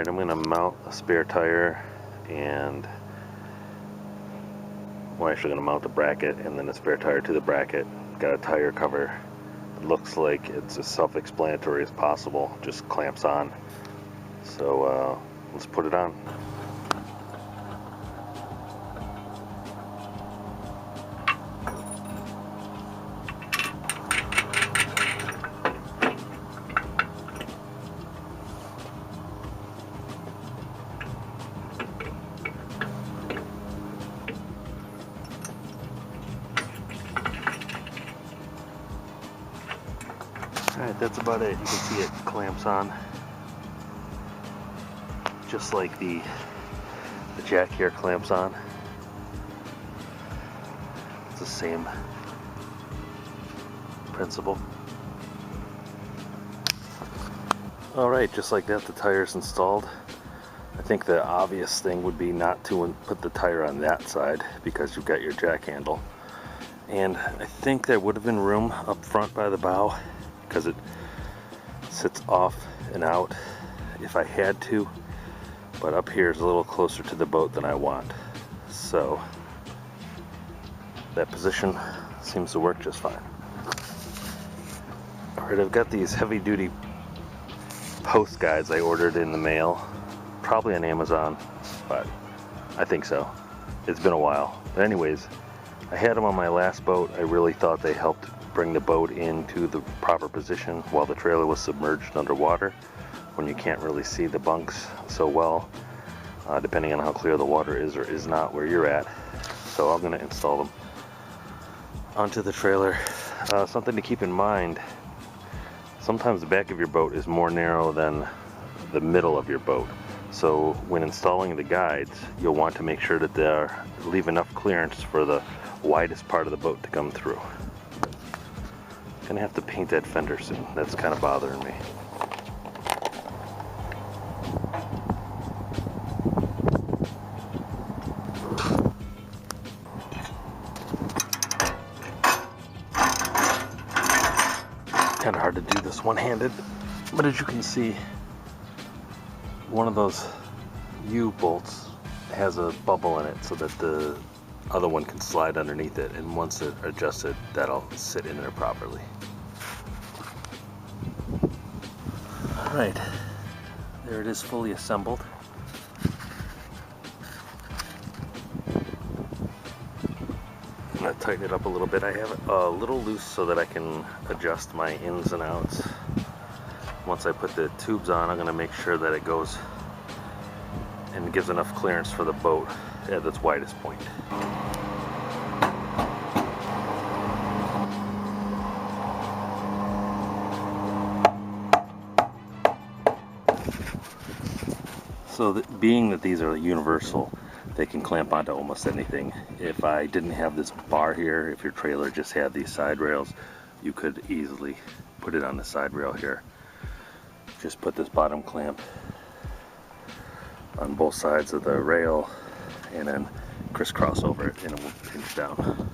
Alright, I'm going to mount a spare tire and we're actually going to mount the bracket and then a spare tire to the bracket. Got a tire cover. It looks like it's as self-explanatory as possible, just clamps on. So let's put it on. Alright, that's about it. You can see it clamps on. Just like the jack here clamps on. It's the same principle. Alright, just like that, the tire's installed. I think the obvious thing would be not to put the tire on that side because you've got your jack handle. And I think there would have been room up front by the bow because it sits off and out if I had to, but up here is a little closer to the boat than I want, so that position seems to work just fine. Alright, I've got these heavy-duty post guides I ordered in the mail, probably on Amazon, but I think so. It's been a while. But anyways, I had them on my last boat. I really thought they helped bring the boat into the proper position while the trailer was submerged underwater when you can't really see the bunks so well, depending on how clear the water is or is not where you're at. So I'm going to install them onto the trailer. Something to keep in mind, sometimes the back of your boat is more narrow than the middle of your boat. So when installing the guides, you'll want to make sure that they leave enough clearance for the widest part of the boat to come through. Gonna have to paint that fender soon. That's kind of bothering me. Kind of hard to do this one-handed, but as you can see, one of those U-bolts has a bubble in it so that the other one can slide underneath it, and once it's adjusted, that'll sit in there properly. Alright, there it is, fully assembled. I'm going to tighten it up a little bit. I have it a little loose so that I can adjust my ins and outs. Once I put the tubes on, I'm going to make sure that it goes and gives enough clearance for the boat at its widest point. So being that these are universal, they can clamp onto almost anything. If I didn't have this bar here, if your trailer just had these side rails, you could easily put it on the side rail here. Just put this bottom clamp on both sides of the rail and then crisscross over it and it will pinch down.